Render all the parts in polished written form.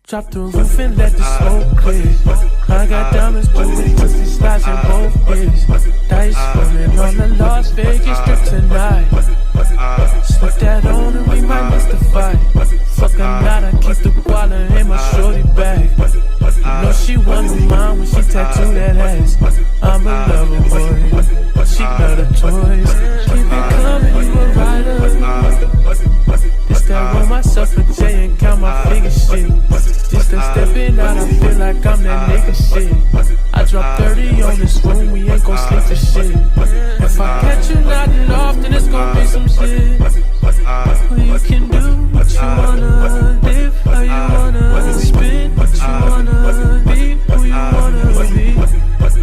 Drop the roof and let the smoke clear. I got diamonds blue, pussy slides in both ears. Dice rolling on the Las Vegas strip tonight. Slip that on and we might miss the fight. Fuck a night, I keep the guala in my shorty bag. You know she wasn't mine when she tattooed that ass. I'm a lover boy, she love the toys. Keep it coming, you a rider. This that roll myself for J and count my figure shit. Just a stepping out, I feel like I'm that nigga shit. I drop 30 on this room, we ain't gon' sleep for shit. If I catch you nodding off, then it's gon' be some shit. Well, you can do what you wanna, live how you wanna, spin what you wanna, be who you wanna be.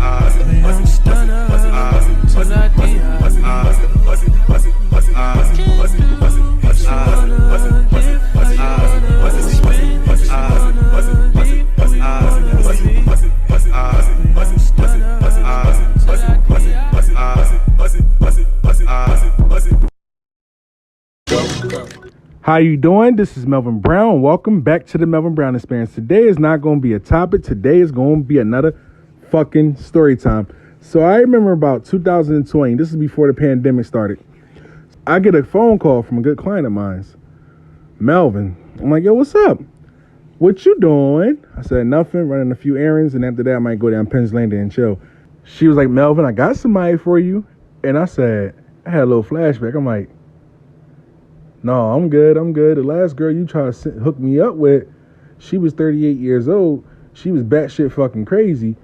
I'm stunner, till I die. How you doing? This is Melvin Brown. Welcome back to the Melvin Brown Experience. Today is not going to be a topic. Today is going to be another fucking story time. So I remember about 2020. This is before the pandemic started. I get a phone call from a good client of mine, Melvin. I'm like, yo, what's up? What you doing? I said, nothing, running a few errands, and after that, I might go down Pennsylvania and chill. She was like, Melvin, I got somebody for you. And I said, I had a little flashback. I'm like, no, I'm good. The last girl you tried to hook me up with, she was 38 years old. She was batshit fucking crazy.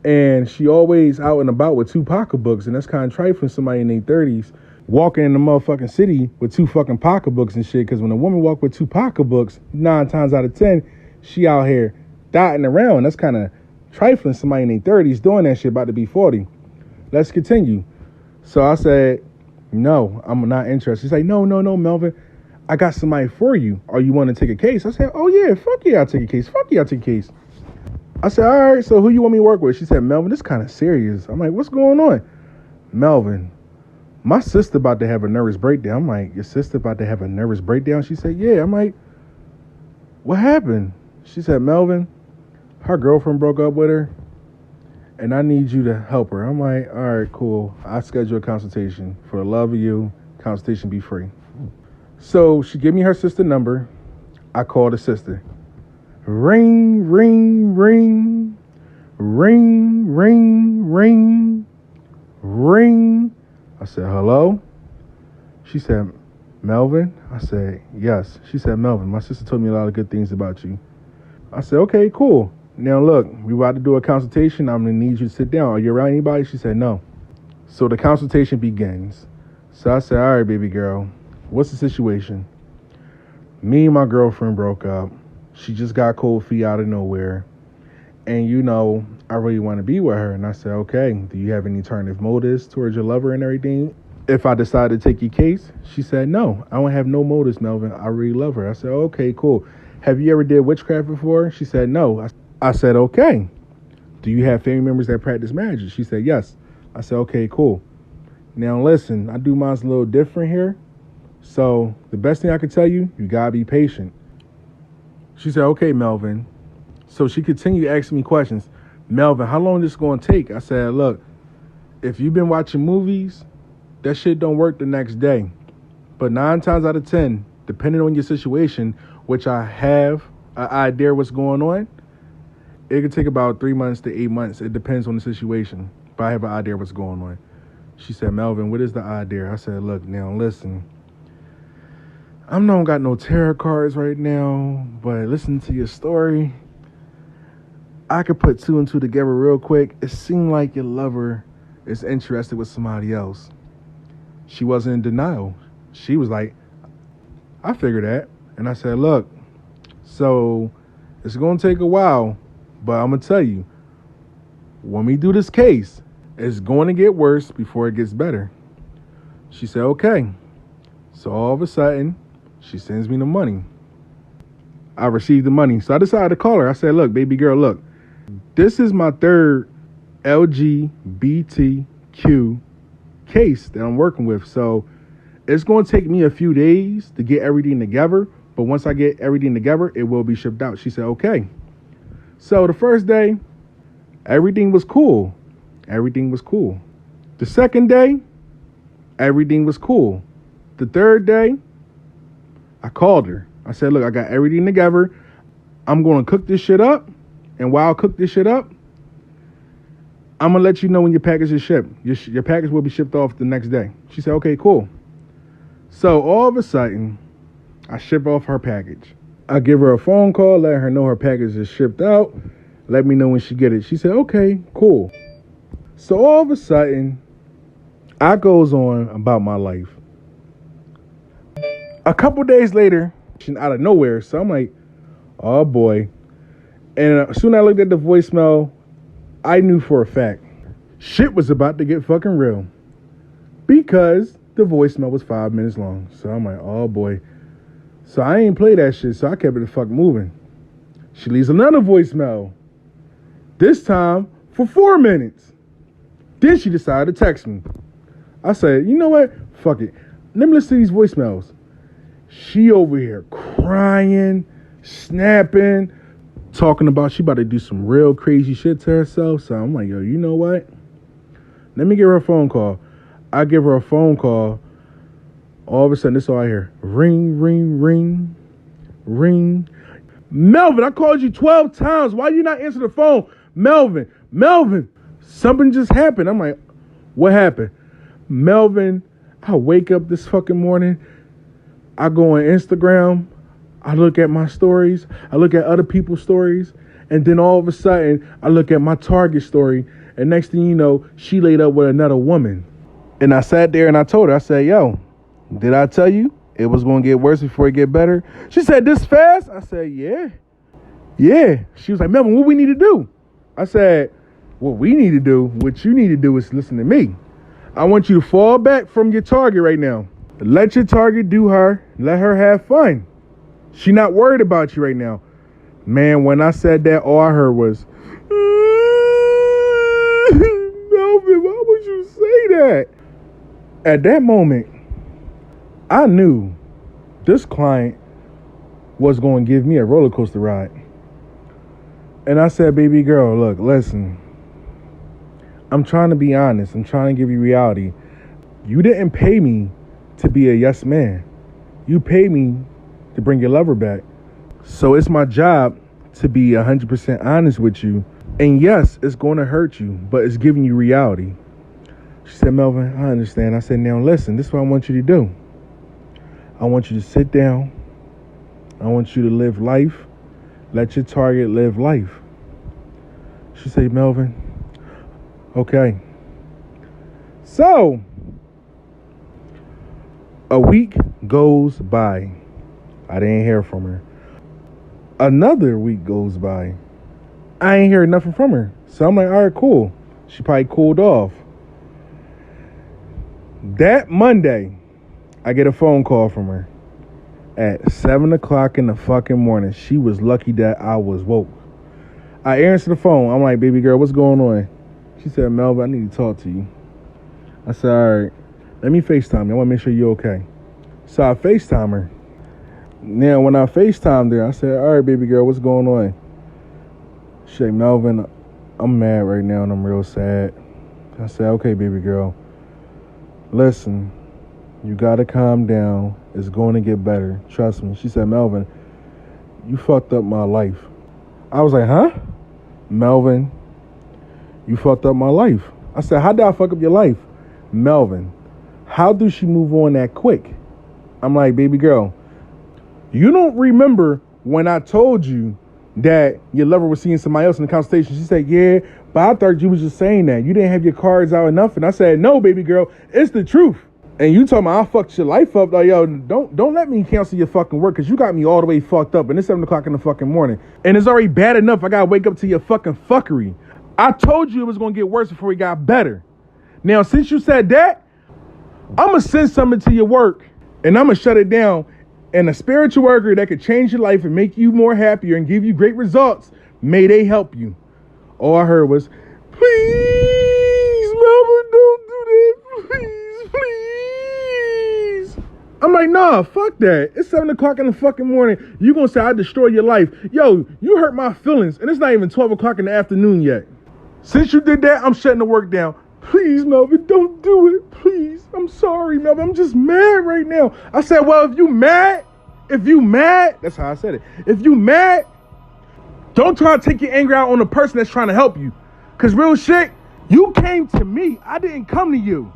And she always out and about with two pocketbooks. And that's kind of trifling somebody in their 30s walking in the motherfucking city with two fucking pocketbooks and shit. Because when a woman walk with two pocketbooks, 9 times out of 10, she out here dotting around. That's kind of trifling somebody in their 30s doing that shit about to be 40. Let's continue. So I said, no, I'm not interested. She's like, no, Melvin, I got somebody for you. Are you want to take a case? I said, oh yeah, fuck yeah, I'll take a case. Fuck yeah, I'll take a case. I said, all right, so who you want me to work with? She said, Melvin, this kind of serious. I'm like, what's going on? Melvin, my sister about to have a nervous breakdown. I'm like, your sister about to have a nervous breakdown? She said, yeah. I'm like, what happened? She said, Melvin, her girlfriend broke up with her, and I need you to help her. I'm like, all right, cool. I schedule a consultation. For the love of you, consultation be free. So she gave me her sister number. I called the sister. Ring, ring, ring. Ring, ring, ring. Ring. I said, hello? She said, Melvin? I said, yes. She said, Melvin, my sister told me a lot of good things about you. I said, okay, cool. Now, look, we about to do a consultation. I'm going to need you to sit down. Are you around anybody? She said, no. So the consultation begins. So I said, all right, baby girl, what's the situation? Me and my girlfriend broke up. She just got cold feet out of nowhere. And, you know, I really want to be with her. And I said, okay, do you have any alternative motives towards your lover and everything? If I decide to take your case? She said, no, I don't have no motives, Melvin. I really love her. I said, okay, cool. Have you ever did witchcraft before? She said, no. I said, okay. Do you have family members that practice magic? She said, yes. I said, okay, cool. Now, listen, I do mine's a little different here. So the best thing I can tell you, you got to be patient. She said, okay, Melvin. So she continued asking me questions. Melvin, how long is this going to take? I said, look, if you've been watching movies, that shit don't work the next day. But 9 times out of 10, depending on your situation, which I have an idea what's going on, it could take about 3 months to 8 months. It depends on the situation. But I have an idea what's going on. She said, Melvin, what is the idea? I said, look, now listen. I don't got no tarot cards right now, but listen to your story. I could put two and two together real quick. It seemed like your lover is interested with somebody else. She wasn't in denial. She was like, I figured that. And I said, look, so it's going to take a while, but I'm going to tell you, when we do this case, it's going to get worse before it gets better. She said, okay. So all of a sudden, she sends me the money. I received the money. So I decided to call her. I said, look, baby girl, look, this is my third LGBTQ case that I'm working with. So it's going to take me a few days to get everything together. But once I get everything together, it will be shipped out. She said, okay. So the first day, everything was cool. Everything was cool. The second day, everything was cool. The third day, I called her. I said, look, I got everything together. I'm going to cook this shit up. And while I cook this shit up, I'm going to let you know when your package is shipped. Your package will be shipped off the next day. She said, okay, cool. So all of a sudden, I ship off her package. I give her a phone call, let her know her package is shipped out. Let me know when she get it. She said, okay, cool. So all of a sudden, I goes on about my life. A couple days later, out of nowhere, so I'm like, oh boy. And as soon as I looked at the voicemail, I knew for a fact shit was about to get fucking real, because the voicemail was 5 minutes long. So I'm like, oh boy. So I ain't play that shit, so I kept it the fuck moving. She leaves another voicemail, this time for 4 minutes. Then she decided to text me. I said, you know what? Fuck it. Let me listen to these voicemails. She over here crying, snapping, talking about she about to do some real crazy shit to herself. So I'm like, yo, you know what? Let me give her a phone call. I give her a phone call. All of a sudden, this is all I hear. Ring, ring, ring, ring. Melvin, I called you 12 times. Why you not answer the phone? Melvin, something just happened. I'm like, what happened? Melvin, I wake up this fucking morning. I go on Instagram. I look at my stories. I look at other people's stories. And then all of a sudden, I look at my Target story. And next thing you know, she laid up with another woman. And I sat there and I told her, I said, yo, did I tell you it was going to get worse before it get better? She said, this fast? I said, yeah. Yeah. She was like, Melvin, what we need to do? I said, what we need to do, what you need to do is listen to me. I want you to fall back from your target right now. Let your target do her. Let her have fun. She not worried about you right now. Man, when I said that, all I heard was, Melvin, why would you say that? At that moment, I knew this client was going to give me a roller coaster ride. And I said, baby girl, look, listen. I'm trying to be honest. I'm trying to give you reality. You didn't pay me to be a yes man. You paid me to bring your lover back. So it's my job to be 100% honest with you. And yes, it's going to hurt you, but it's giving you reality. She said, Melvin, I understand. I said, now listen, this is what I want you to do. I want you to sit down. I want you to live life. Let your target live life. She said, Melvin, okay. So, a week goes by. I didn't hear from her. Another week goes by. I ain't heard nothing from her. So I'm like, all right, cool. She probably cooled off. That Monday, I get a phone call from her at 7 o'clock in the fucking morning. She was lucky that I was woke. I answered the phone. I'm like, baby girl, what's going on? She said, Melvin, I need to talk to you. I said, all right, let me FaceTime you. I want to make sure you're okay. So I FaceTime her. Now, when I FaceTimed her, I said, all right, baby girl, what's going on? She said, Melvin, I'm mad right now and I'm real sad. I said, okay, baby girl. Listen, you got to calm down. It's going to get better. Trust me. She said, Melvin, you fucked up my life. I was like, huh? Melvin, you fucked up my life. I said, how did I fuck up your life? Melvin, how do she move on that quick? I'm like, baby girl, you don't remember when I told you that your lover was seeing somebody else in the conversation. She said, yeah, but I thought you was just saying that. You didn't have your cards out enough. And I said, no, baby girl, it's the truth. And you told me I fucked your life up. Like, yo, don't let me cancel your fucking work because you got me all the way fucked up. And it's 7 o'clock in the fucking morning. And it's already bad enough I got to wake up to your fucking fuckery. I told you it was going to get worse before it got better. Now, since you said that, I'm going to send something to your work and I'm going to shut it down. And a spiritual worker that could change your life and make you more happier and give you great results, may they help you. All I heard was, please, mama, don't do that. Please, please. I'm like, nah, fuck that. It's 7 o'clock in the fucking morning. You gonna say I destroy your life. Yo, you hurt my feelings. And it's not even 12 o'clock in the afternoon yet. Since you did that, I'm shutting the work down. Please, Melvin, don't do it. Please. I'm sorry, Melvin. I'm just mad right now. I said, well, if you mad, that's how I said it. If you mad, don't try to take your anger out on the person that's trying to help you. Because real shit, you came to me. I didn't come to you.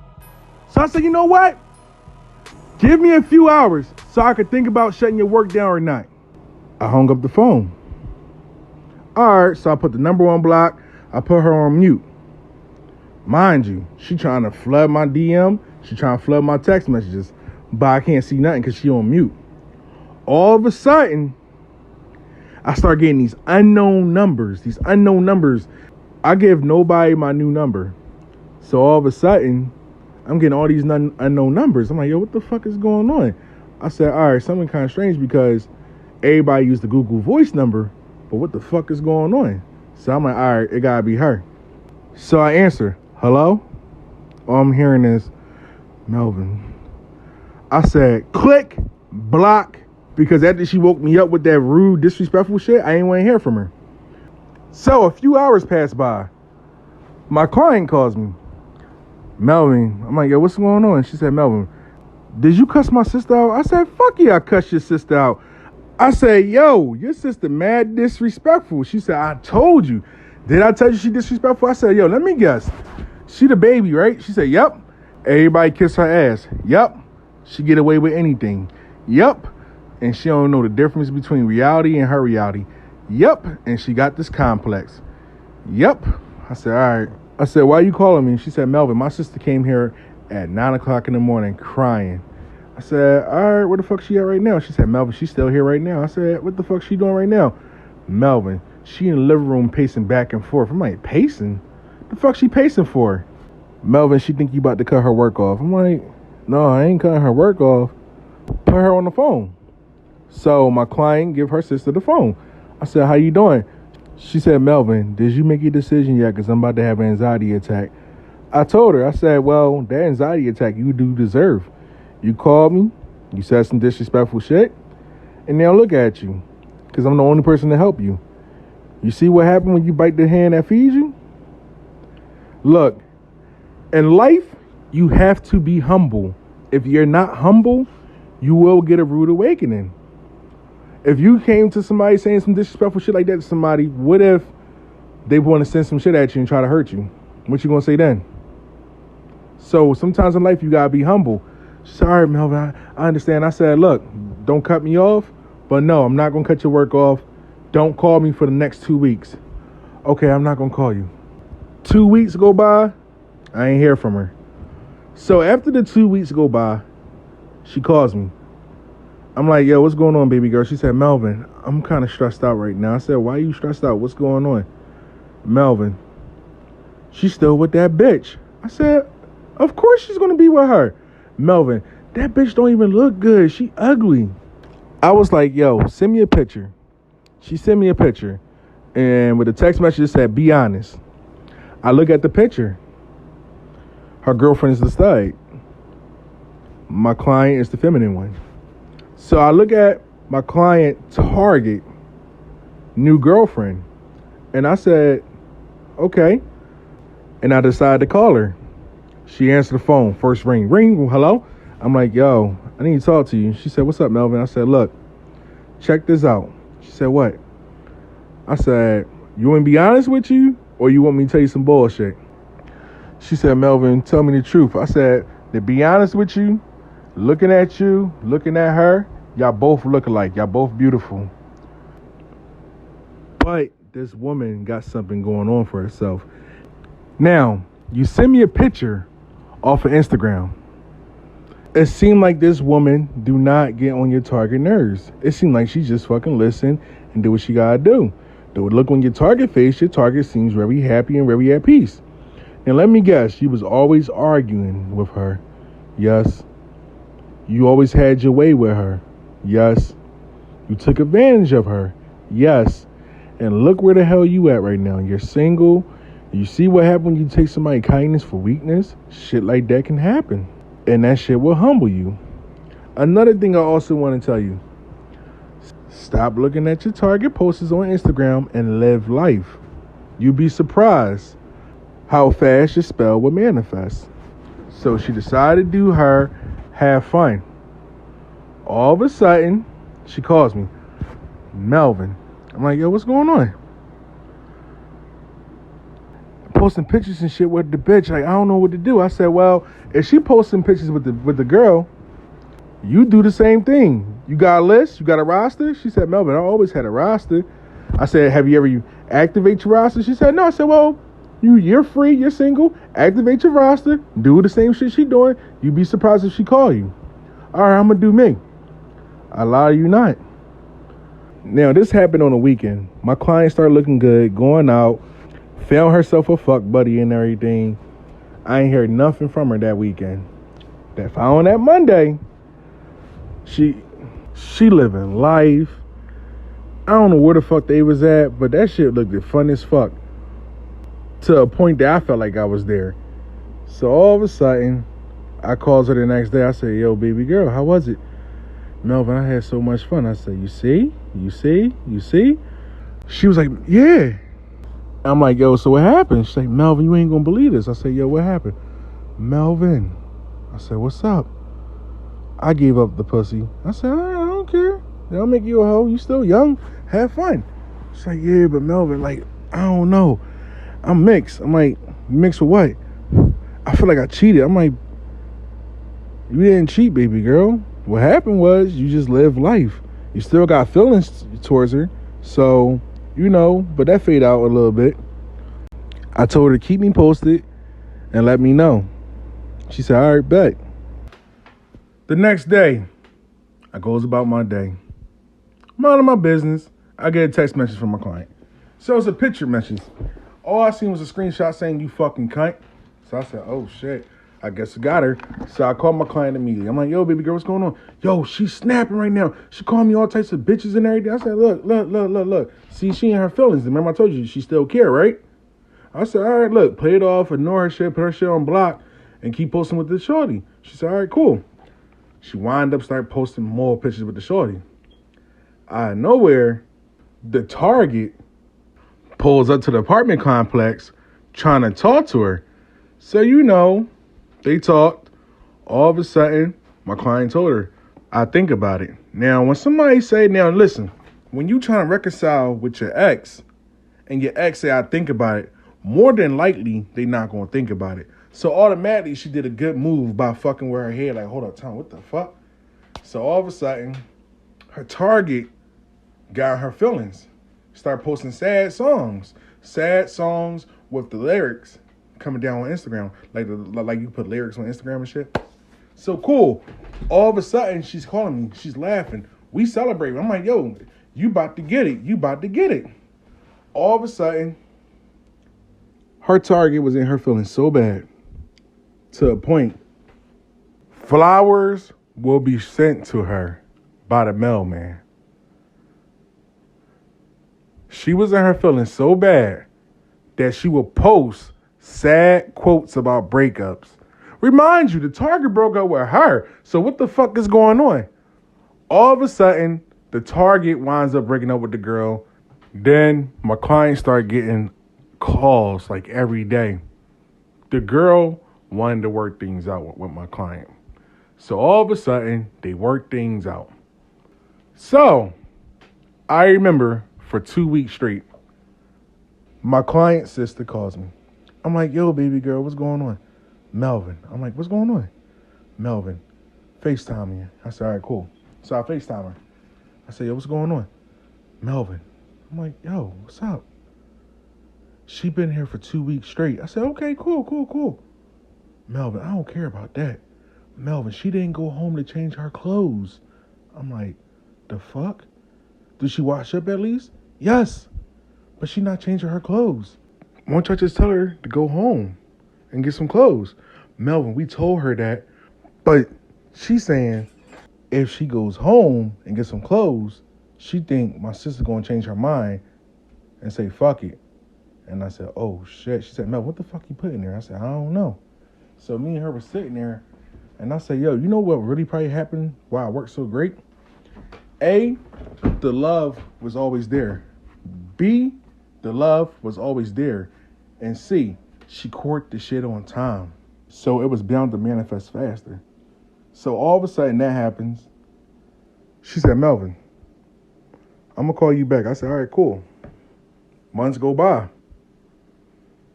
So I said, you know what? Give me a few hours so I could think about shutting your work down or not. I hung up the phone. All right, so I put the number on block. I put her on mute. Mind you, she trying to flood my DM. She trying to flood my text messages. But I can't see nothing because she on mute. All of a sudden, I start getting these unknown numbers. I give nobody my new number. So all of a sudden, I'm getting all these unknown numbers. I'm like, yo, what the fuck is going on? I said, all right, something kind of strange because everybody used the Google Voice number, but what the fuck is going on? So I'm like, all right, it gotta be her. So I answer, hello? All I'm hearing is, Melvin. I said, click, block, because after she woke me up with that rude, disrespectful shit, I ain't want to hear from her. So a few hours pass by. My client calls me. Melvin, I'm like, yo, what's going on? She said, Melvin, did you cuss my sister out? I said, fuck yeah, I cussed your sister out. I said, yo, your sister mad disrespectful. She said, I told you. Did I tell you she disrespectful? I said, yo, let me guess. She the baby, right? She said, yep. Everybody kiss her ass. Yep. She get away with anything. Yep. And she don't know the difference between reality and her reality. Yep. And she got this complex. Yep. I said, all right. I said, why are you calling me? She said, Melvin, my sister came here at 9 o'clock in the morning crying. I said, all right, where the fuck she at right now? She said, Melvin, she's still here right now. I said, what the fuck she doing right now? Melvin, she in the living room pacing back and forth. I'm like, pacing? The fuck she pacing for? Melvin, she think you about to cut her work off. I'm like, no, I ain't cutting her work off. Put her on the phone. So my client give her sister the phone. I said, how you doing? She said, Melvin, did you make your decision yet? Because I'm about to have an anxiety attack. I told her, I said, well, that anxiety attack you do deserve. You called me, you said some disrespectful shit, and now look at you. Because I'm the only person to help you. You see what happened when you bite the hand that feeds you? Look, in life, you have to be humble. If you're not humble, you will get a rude awakening. If you came to somebody saying some disrespectful shit like that to somebody, what if they want to send some shit at you and try to hurt you? What you gonna say then? So sometimes in life, you gotta be humble. Sorry, Melvin, I understand. I said, look, don't cut me off, but no, I'm not gonna cut your work off. Don't call me for the next 2 weeks. Okay, I'm not gonna call you. 2 weeks go by, I ain't hear from her. So after the 2 weeks go by, she calls me. I'm like, yo, what's going on, baby girl? She said, Melvin, I'm kind of stressed out right now. I said, why are you stressed out? What's going on? Melvin, she's still with that bitch. I said, of course she's going to be with her. Melvin, that bitch don't even look good. She ugly. I was like, yo, send me a picture. She sent me a picture. And with a text message, it said, be honest. I look at the picture. Her girlfriend is the stud. My client is the feminine one. So I look at my client target new girlfriend. And I said, okay. And I decided to call her. She answered the phone. First ring. Ring. Hello? I'm like, yo, I need to talk to you. She said, what's up, Melvin? I said, look, check this out. She said, what? I said, you want me to be honest with you? Or you want me to tell you some bullshit? She said, Melvin, tell me the truth. I said, to be honest with you, looking at you, looking at her, y'all both look alike. Y'all both beautiful. But this woman got something going on for herself. Now, you send me a picture off of Instagram. It seemed like this woman do not get on your target nerves. It seemed like she just fucking listen and do what she gotta do. The look on your target face, your target seems very happy and very at peace. And let me guess, you was always arguing with her. Yes. You always had your way with her. Yes. You took advantage of her. Yes. And look where the hell you at right now. You're single. You see what happens when you take somebody's kindness for weakness? Shit like that can happen. And that shit will humble you. Another thing I also want to tell you. Stop looking at your target posts on Instagram and live life. You'd be surprised how fast your spell will manifest. So she decided to do her, have fun. All of a sudden, she calls me, Melvin. I'm like, yo, what's going on? Posting pictures and shit with the bitch. Like, I don't know what to do. I said, well, if she posting pictures with the girl, you do the same thing. You got a list? You got a roster? She said, Melvin, I always had a roster. I said, have you ever activate your roster? She said, no. I said, well, you're free. You're single. Activate your roster. Do the same shit she doing. You'd be surprised if she call you. All right, I'm going to do me. I lie to you not. Now, this happened on a weekend. My client started looking good, going out, found herself a fuck buddy and everything. I ain't heard nothing from her that weekend. That following that Monday, she living life. I don't know where the fuck they was at, but that shit looked fun as fuck. To a point that I felt like I was there. So all of a sudden, I calls her the next day. I said, yo, baby girl, how was it? Melvin, I had so much fun. I said, you see? She was like, yeah. I'm like, yo, so what happened? She's like, Melvin, you ain't gonna believe this. I said, yo, what happened? Melvin. I said, what's up? I gave up the pussy. I said, I don't care. That'll make you a hoe. You still young. Have fun. She's like, yeah, but Melvin, like, I don't know. I'm mixed. I'm like, mixed with what? I feel like I cheated. I'm like, you didn't cheat, baby girl. What happened was you just lived life. You still got feelings towards her. So, but that fade out a little bit. I told her to keep me posted and let me know. She said, all right, bet. The next day, I goes about my day. Minding my business. I get a text message from my client. So it's a picture message. All I seen was a screenshot saying, you fucking cunt. So I said, oh, shit. I guess I got her. So I called my client immediately. I'm like, yo, baby girl, what's going on? Yo, she's snapping right now. She calling me all types of bitches and everything. I said, look. See, she in her feelings. Remember I told you she still care, right? I said, all right, look, play it off, ignore her shit, put her shit on block, and keep posting with this shorty. She said, all right, cool. She wind up start posting more pictures with the shorty. Out of nowhere, the target pulls up to the apartment complex trying to talk to her. So, they talked. All of a sudden, my client told her, I think about it. Now, when somebody say, now listen, when you trying to reconcile with your ex and your ex say, I think about it, more than likely, they not going to think about it. So automatically, she did a good move by fucking with her head. Like, hold up, Tom, what the fuck? So all of a sudden, her target got her feelings. Start posting sad songs with the lyrics coming down on Instagram, like you put lyrics on Instagram and shit. So cool. All of a sudden, she's calling me. She's laughing. We celebrate. I'm like, yo, you about to get it. All of a sudden, her target was in her feeling so bad to a point. Flowers will be sent to her by the mailman. She was in her feeling so bad that she will post sad quotes about breakups. Remind you, the target broke up with her. So what the fuck is going on? All of a sudden, the target winds up breaking up with the girl. Then my client started getting calls like every day. The girl wanted to work things out with my client. So all of a sudden, they worked things out. So I remember for 2 weeks straight, my client's sister calls me. I'm like, yo, baby girl, what's going on? Melvin. I'm like, what's going on? Melvin, FaceTime me. I said, all right, cool. So I FaceTime her. I said, yo, what's going on? Melvin, I'm like, yo, what's up? She been here for 2 weeks straight. I said, okay, cool. Melvin, I don't care about that. Melvin, she didn't go home to change her clothes. I'm like, the fuck? Did she wash up at least? Yes, but she not changing her clothes. Why don't y'all just tell her to go home and get some clothes? Melvin, we told her that, but she's saying if she goes home and gets some clothes, she think my sister gonna change her mind and say fuck it. And I said, oh shit. She said, Mel, what the fuck you put in there? I said, I don't know. So me and her were sitting there, and I said, yo, you know what really probably happened why I worked so great? A, the love was always there. B, the love was always there. And C, she courted the shit on time. So it was bound to manifest faster. So all of a sudden that happens. She said, Melvin, I'm going to call you back. I said, all right, cool. Months go by.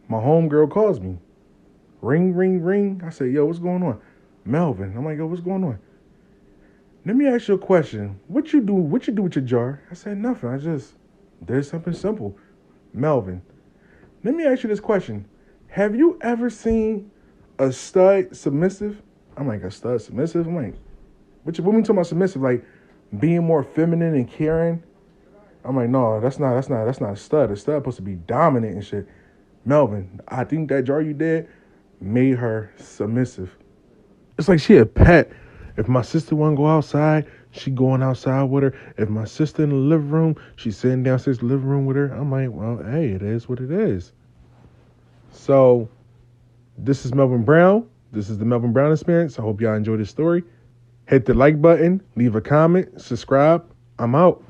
My homegirl calls me. Ring. I said, yo, what's going on? Melvin. I'm like, yo, what's going on? Let me ask you a question. What you do with your jar? I said, nothing. I just did something simple. Melvin, let me ask you this question. Have you ever seen a stud submissive? I'm like, a stud submissive? I'm like, what we talking about submissive? Like being more feminine and caring? I'm like, no, that's not a stud. A stud supposed to be dominant and shit. Melvin, I think that jar you did made her submissive. It's like she a pet. If my sister want to go outside, she going outside with her. If my sister in the living room, she's sitting downstairs in the living room with her. I'm like, well, hey, it is what it is. So, this is Melvin Brown. This is the Melvin Brown Experience. I hope y'all enjoyed this story. Hit the like button, leave a comment, subscribe. I'm out.